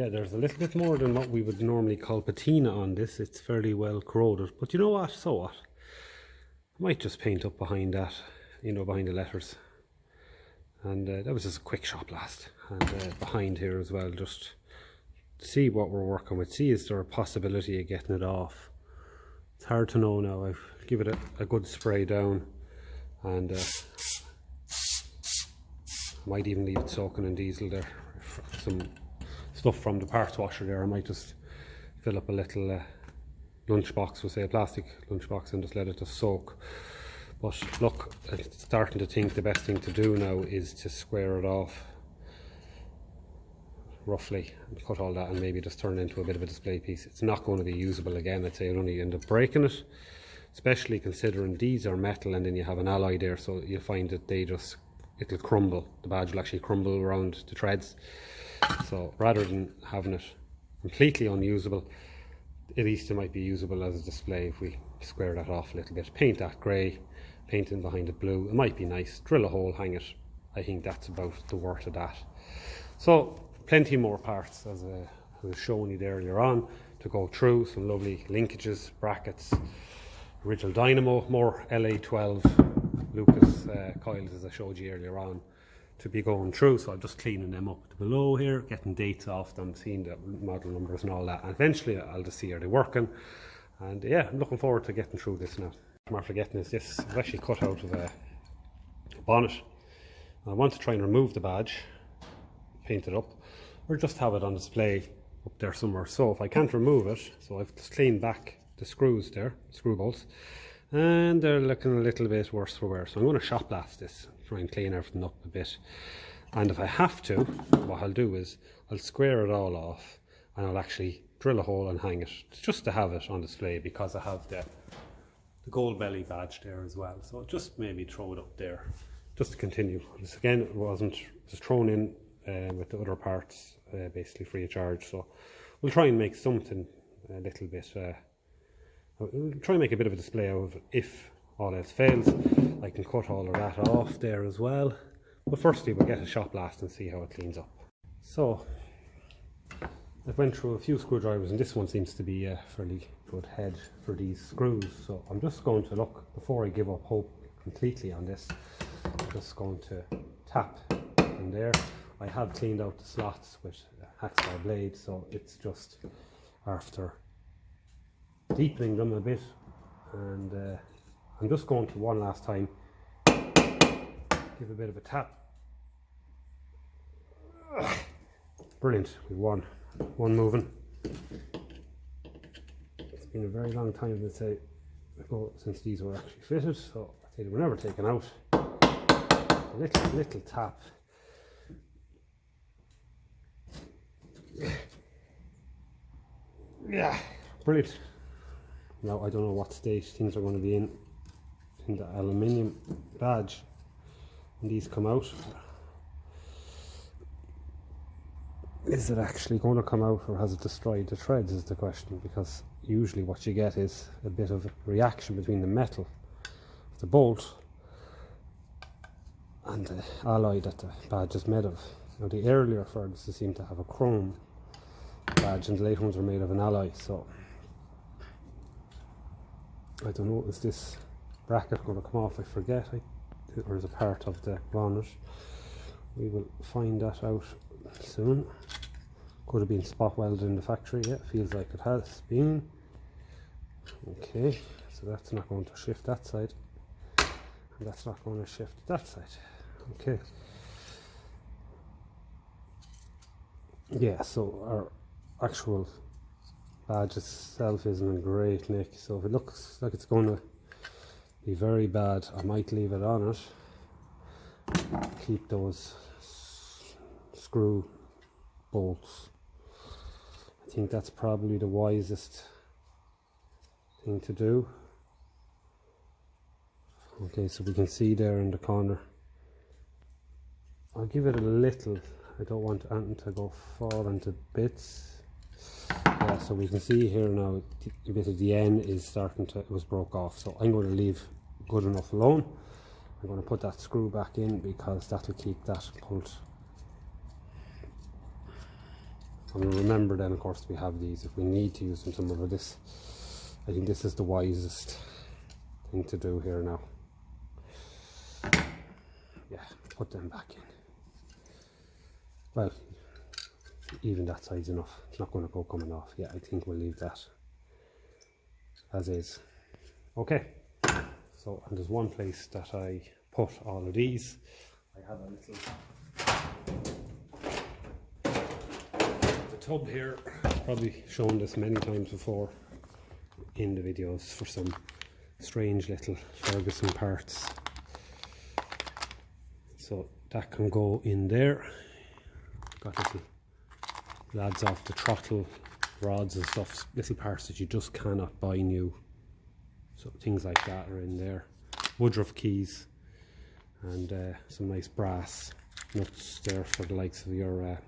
there's a little bit more than what we would normally call patina on this. It's fairly well corroded, but you know what, so what? I might just paint up behind that, you know, behind the letters. And that was just a quick shot blast. And behind here as well, just see what we're working with. See, is there a possibility of getting it off? It's hard to know now. I'll give it a good spray down, and might even leave it soaking in diesel there. Some stuff from the parts washer there. I might just fill up a little lunchbox, we'll say a plastic lunchbox, and just let it just soak. But look, I'm starting to think the best thing to do now is to square it off roughly and cut all that, and maybe just turn it into a bit of a display piece. It's not going to be usable again. I'd say I'd only end up breaking it, especially considering these are metal and then you have an alloy there, so you'll find that it'll crumble. The badge will actually crumble around the treads. So rather than having it completely unusable, at least it might be usable as a display if we square that off a little bit. Paint that grey, paint in behind it blue. It might be nice. Drill a hole, hang it. I think that's about the worth of that. So plenty more parts, as I was showing you there earlier on, to go through. Some lovely linkages, brackets, original dynamo, more LA12 Lucas coils as I showed you earlier on to be going through. So I'm just cleaning them up below here, getting dates off them, seeing the model numbers and all that, and eventually I'll just see are they working. And yeah, I'm looking forward to getting through this now. What I'm forgetting is this is actually cut out of a bonnet. I want to try and remove the badge, paint it up, or just have it on display up there somewhere. So if I can't remove it, so I've just cleaned back the screws there, screw bolts, and they're looking a little bit worse for wear. So I'm going to shot blast this, try and clean everything up a bit. And if I have to, what I'll do is I'll square it all off and I'll actually drill a hole and hang it, just to have it on display, because I have the gold belly badge there as well. So just maybe throw it up there just to continue. This again, it wasn't just thrown in with the other parts, basically free of charge. So we'll try and make something a little bit, we'll try and make a bit of a display out of it. If all else fails, I can cut all of that off there as well. But firstly, we'll get a shot blast and see how it cleans up. So I've went through a few screwdrivers, and this one seems to be a fairly good head for these screws. So I'm just going to look, before I give up hope completely on this, I'm just going to tap in there. I have cleaned out the slots with a hacksaw blade, so it's just after deepening them a bit, and I'm just going to one last time give a bit of a tap. Brilliant, we won. One moving. It's been a very long time, let's say, ago since these were actually fitted, so I say they were never taken out. A little tap. Yeah, brilliant. Now I don't know what state things are going to be in the aluminium badge when these come out. Is it actually going to come out, or has it destroyed the threads, is the question, because usually what you get is a bit of a reaction between the metal of the bolt and the alloy that the badge is made of. Now the earlier Ferguson seem to have a chrome badge, and the later ones are made of an alloy, so I don't know, is this bracket going to come off? I forget, or is a part of the bonnet. We will find that out soon. Could have been spot welded in the factory. Yeah, feels like it has been. Okay, so that's not going to shift that side, and that's not going to shift that side. Okay. Yeah, so our actual badge itself isn't in great nick, so if it looks like it's going to be very bad, I might leave it on it. Keep those screw bolts. I think that's probably the wisest thing to do. Okay, so we can see there in the corner. I'll give it a little, I don't want anything to go fall into bits. Yeah, so we can see here now a bit of the end is starting to, it was broke off, so I'm going to leave good enough alone. I'm going to put that screw back in because that will keep that bolt And remember then, of course, we have these if we need to use them somewhere. This, I think this is the wisest thing to do here now. Yeah, put them back in. Well, even that side's enough. It's not going to go coming off. Yeah, I think we'll leave that as is. Okay, so and there's one place that I put all of these. I have a little tub here. Probably shown this many times before in the videos for some strange little Ferguson parts. So that can go in there. Got little lads off the throttle rods and stuff, little parts that you just cannot buy new. So things like that are in there. Woodruff keys and some nice brass nuts there for the likes of your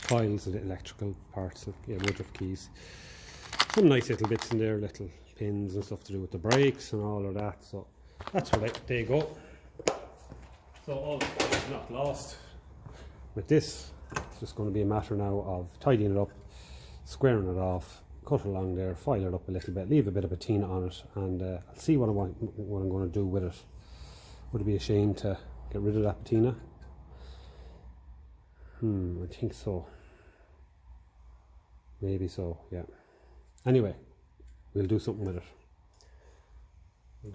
coils and electrical parts. Of, yeah, Woodruff keys. Some nice little bits in there, little pins and stuff to do with the brakes and all of that. So that's where they go. So all is not lost. With this, it's just going to be a matter now of tidying it up, squaring it off, cut along there, file it up a little bit, leave a bit of patina on it, and I'll see what I'm going to do with it. Would it be a shame to get rid of that patina? I think so. Maybe so, yeah. Anyway, we'll do something with it. It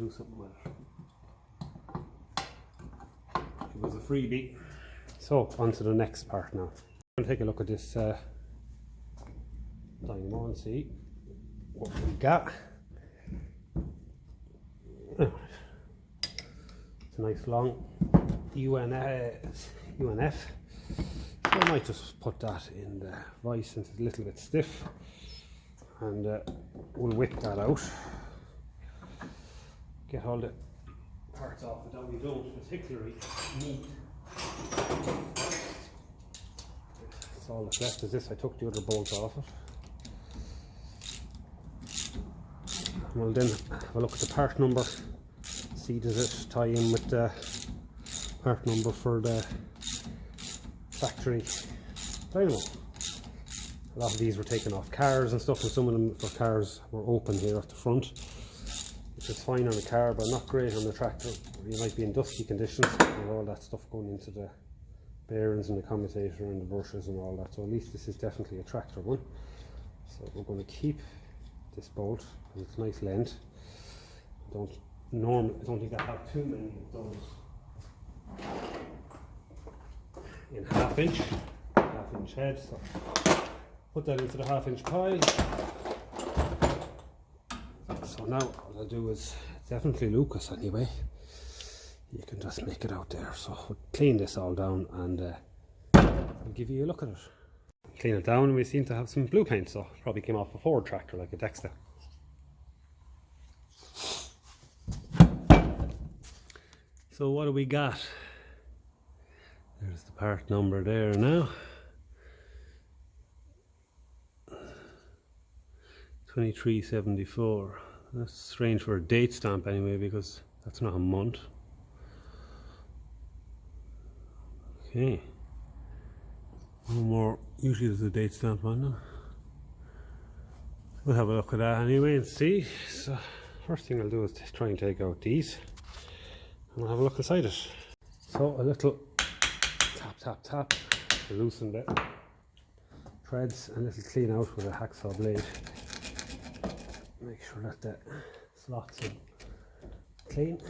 was a freebie. So, on to the next part now. I'm going to take a look at this dynamo and see what we got. It's a nice long UNF. So I might just put that in the vice since it's a little bit stiff, and we'll whip that out. Get all the parts off it that we don't particularly need. That's all that's left is this. I took the other bolts off it. And we'll then have a look at the part number, see does it tie in with the part number for the factory dynamo. A lot of these were taken off cars and stuff, and some of them for cars were open here at the front, which is fine on a car but not great on the tractor. You might be in dusty conditions with all that stuff going into the bearings and the commutator and the brushes and all that. So at least this is definitely a tractor one. So we're going to keep this bolt, and it's nice length. I don't think I have too many of those in half inch head. So put that into the half-inch pile. So now what I'll do is, definitely Lucas anyway, you can just make it out there. So we'll clean this all down and I'll give you a look at it. Clean it down, and we seem to have some blue paint, so probably came off a Ford tractor like a Dexter. So what do we got? There's the part number there now. 2374. That's strange for a date stamp anyway, because that's not a month. Okay. One more. Usually there's a date stamp on them. We'll have a look at that anyway and see. So first thing I'll do is try and take out these, and we'll have a look inside it. So a little tap to loosen the threads, and a little clean out with a hacksaw blade. Make sure that the slots are clean.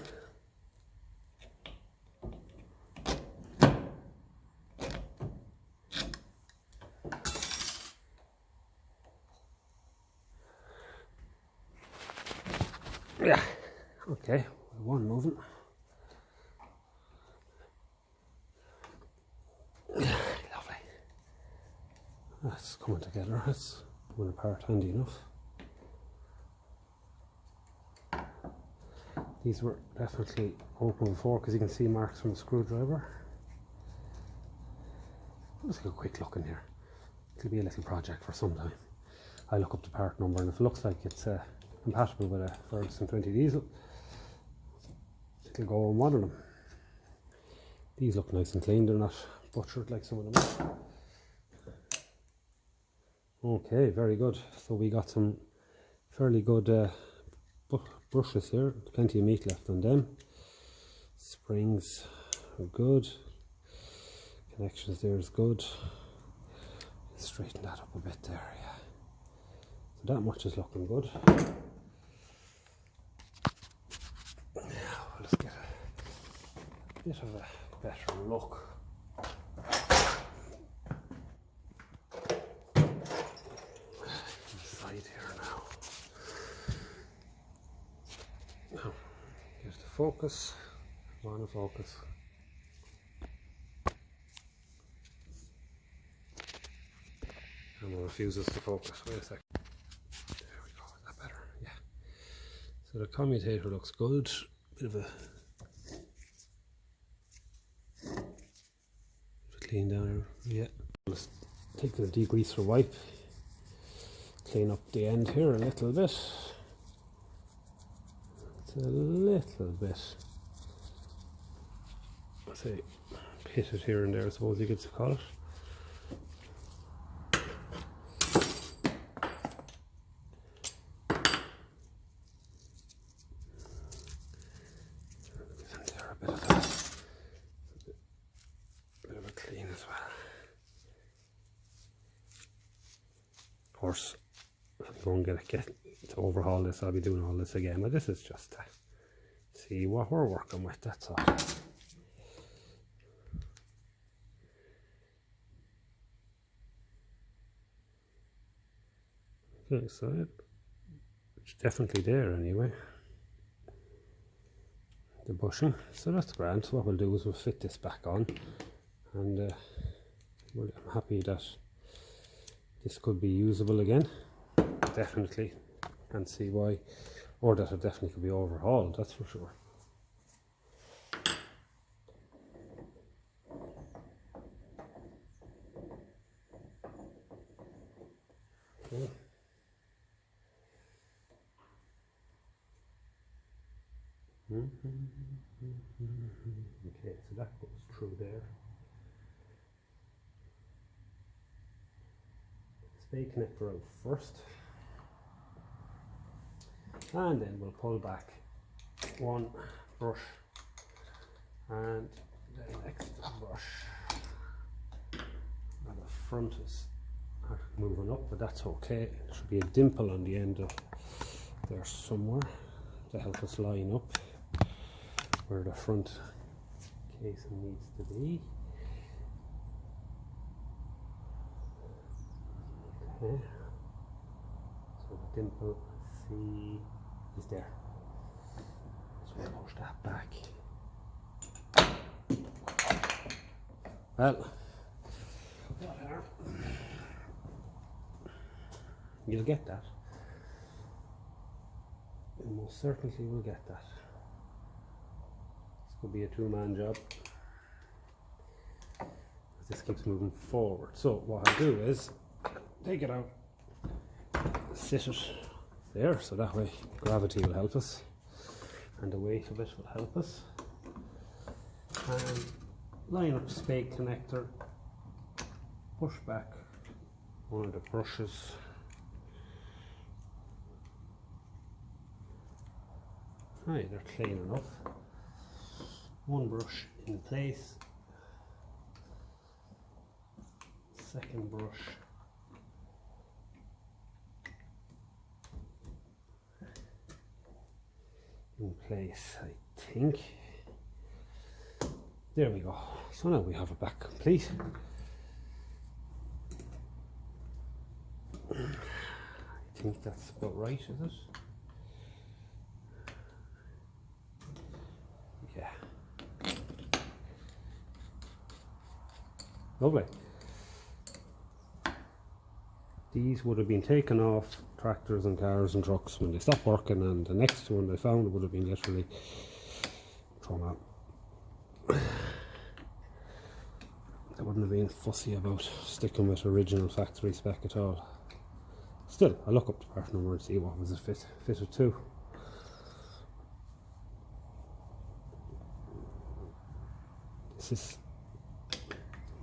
Yeah, okay, one moving. Lovely. That's coming together. That's one apart handy enough. These were definitely open before, because you can see marks from the screwdriver. Let's take a quick look in here. It'll be a little project for some time. I look up the part number, and if it looks like it's compatible with a Ferguson 20 diesel, it'll go on one of them. These look nice and clean, they're not butchered like some of them. Okay, very good. So we got some fairly good brushes here, plenty of meat left on them. Springs are good, connections there is good. Straighten that up a bit there, yeah. So that much is looking good. Now let's get a bit of a better look. Inside here now. Now, get the focus. On the focus. And it refuses to focus. Wait a second. There we go. Is that better? Yeah. So the commutator looks good. Bit of a clean down here. Yeah. Let's take the degreaser wipe. Clean up the end here a little bit. It's a little bit. Say pitted here and there, I suppose you could call it. There a bit of that. A bit of a clean as well. Of course, if I'm going to get to overhaul this, I'll be doing all this again. But this is just to see what we're working with. That's all. Okay, so it's definitely there anyway, the bushing, so that's grand. So what we'll do is we'll fit this back on, and I'm happy that this could be usable again, definitely, and see why, or that it definitely could be overhauled, that's for sure. Okay. Okay, so that goes through there. Spade connector out first, and then we'll pull back one brush and the next brush. Now the front is moving up, but that's okay. There should be a dimple on the end of there somewhere to help us line up where the front casing needs to be. Okay, so the dimple C is there. So we'll push that back. Well, you'll get that. You most certainly will get that. This could be a two-man job. This keeps moving forward. So what I'll do is take it out, sit it there, so that way gravity will help us and the weight of it will help us. And line up the spade connector, push back one of the brushes. Right, they're clean enough. One brush in place, second brush, in place, I think. There we go. So now we have it back complete. I think that's about right, is it? Yeah. Lovely. These would have been taken off tractors and cars and trucks when they stopped working, and the next one they found would have been literally thrown out. They wouldn't have been fussy about sticking with original factory spec at all. Still, I look up the part number and see what was it fitted to. This is,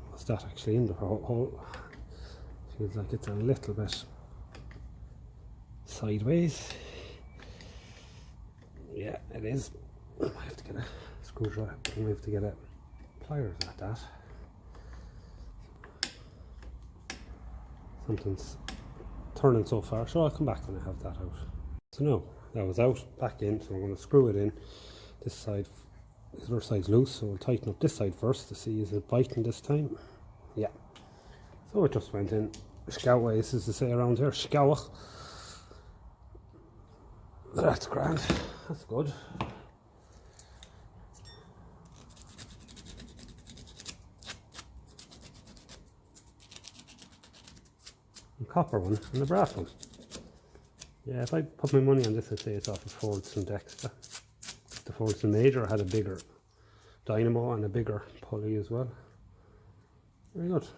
what's that actually in the hole? Feels like it's a little bit sideways. Yeah, it is. I have to get a screwdriver. I have to get a pliers at that. Something's turning so far, so I'll come back when I have that out. So now that was out, back in, so we're going to screw it in. This side, this other side's loose, so we'll tighten up this side first to see is it biting this time. Yeah. So it just went in. Scoutways, as they say around here, scout. That's grand. That's good. A copper one and a brass one. Yeah, if I put my money on this, I'd say it's off of Ferguson Dexter. The Ferguson Major had a bigger dynamo and a bigger pulley as well. Very good.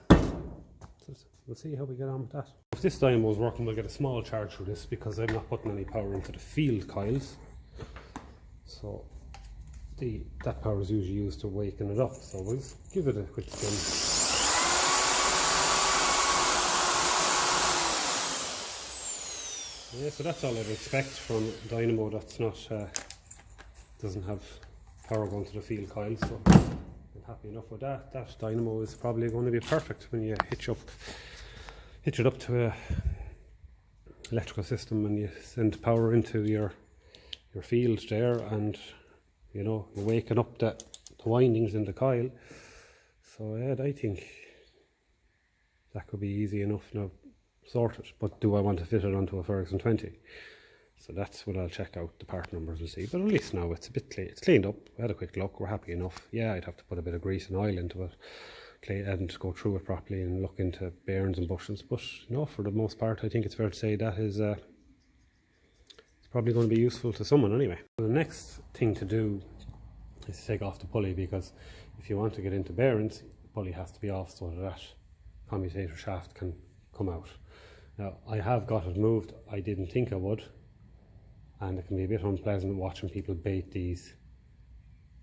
We'll see how we get on with that. If this dynamo is working, we'll get a small charge for this because I'm not putting any power into the field coils. So that power is usually used to waken it up. So we'll give it a quick spin. Yeah, so that's all I'd expect from a dynamo that's not doesn't have power going to the field coil. So I'm happy enough with that. That dynamo is probably going to be perfect when you hitch it up to a electrical system and you send power into your field there, and you know, you're waking up the windings in the coil. So yeah, I think that could be easy enough now sorted. But do I want to fit it onto a Ferguson 20? So that's what I'll check out, the part numbers and see. But at least now it's a bit it's cleaned up. I had a quick look, we're happy enough. Yeah, I'd have to put a bit of grease and oil into it and go through it properly and look into bearings and bushings. But you know, for the most part, I think it's fair to say that is it's probably going to be useful to someone anyway. So the next thing to do is to take off the pulley, because if you want to get into bearings, the pulley has to be off so that commutator shaft can come out. Now, I have got it moved. I didn't think I would, and it can be a bit unpleasant watching people bait these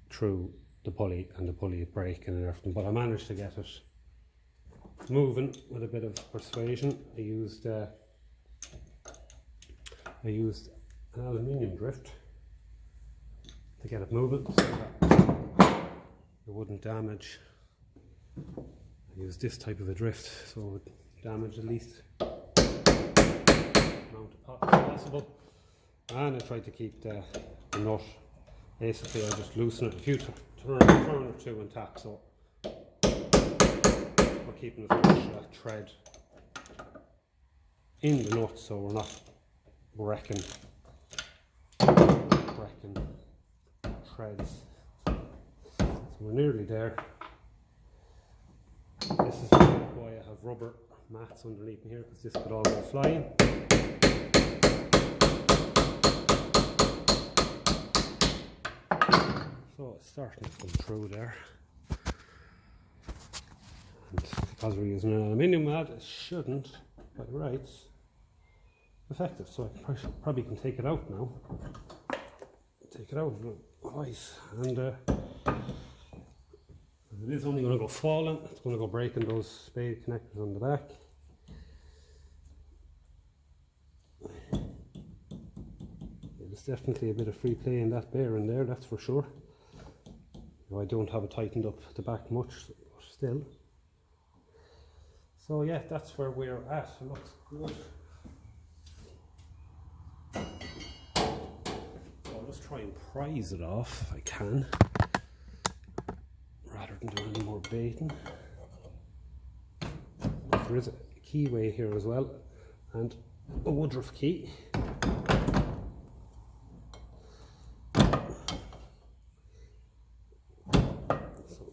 through the pulley and the pulley breaking and everything, but I managed to get it moving with a bit of persuasion. I used an aluminium drift to get it moving so that it wouldn't damage. I used this type of a drift so it would damage the least amount of pop as possible, and I tried to keep the nut. Basically I just loosen it a few turn or two and tap, so we're keeping as much of that thread in the nut so we're not wrecking threads. So we're nearly there. This is why I have rubber mats underneath me here, because this could all go flying. So it's starting to come through there, and because we're using an aluminium mat, it shouldn't, by rights, effective. So I probably can take it out now. Take it out twice, and it is only going to go falling. It's going to go breaking those spade connectors on the back. There's definitely a bit of free play in that bearing there, that's for sure. I don't have it tightened up the back much still. So yeah, that's where we're at. It looks good. I'll just try and prise it off if I can, rather than do any more baiting. There is a keyway here as well, and a Woodruff key.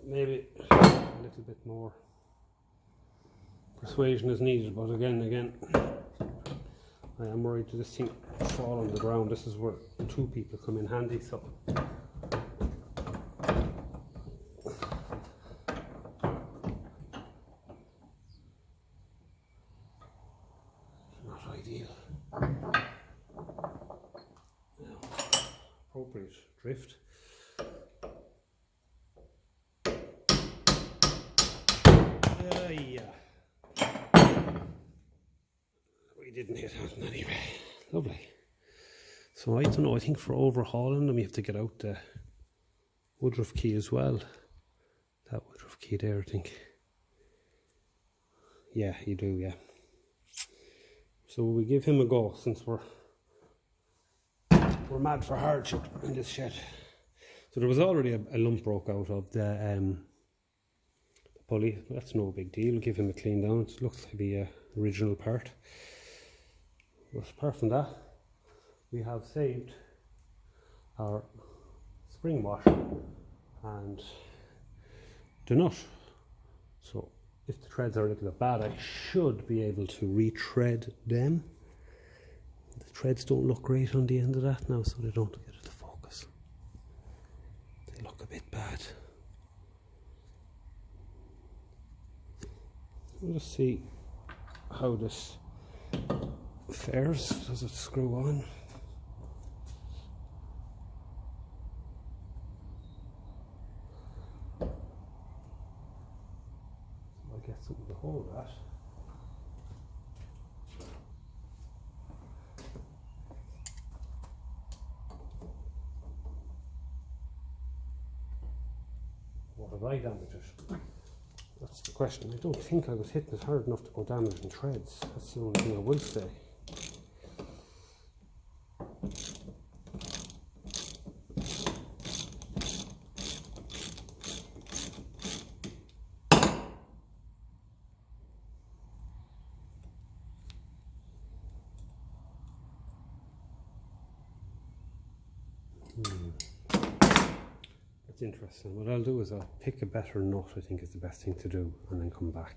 Maybe a little bit more persuasion is needed, but again, I am worried that this thing fall on the ground. This is where two people come in handy, so not ideal. Now, appropriate drift. Yeah. we didn't hit on anyway. Lovely. So I don't know, I think for overhauling them you have to get out the Woodruff key as well. That Woodruff key there, I think. Yeah, you do, yeah. So we give him a go since we're mad for hardship in this shed. So there was already a lump broke out of the pulley, but that's no big deal. We'll give him a clean down. It looks to be a original part. But apart from that, we have saved our spring washer and the nut. So if the threads are a little bit bad, I should be able to retread them. The threads don't look great on the end of that now, so they don't get it to focus. They look a bit bad. We'll just see how this fares. Does it screw on? So I'll get something to hold that. What have I damaged it? That's the question. I don't think I was hitting it hard enough to go damaging threads. That's the only thing I will say. That's interesting. What I'll do is I'll pick a better nut, I think is the best thing to do, and then come back.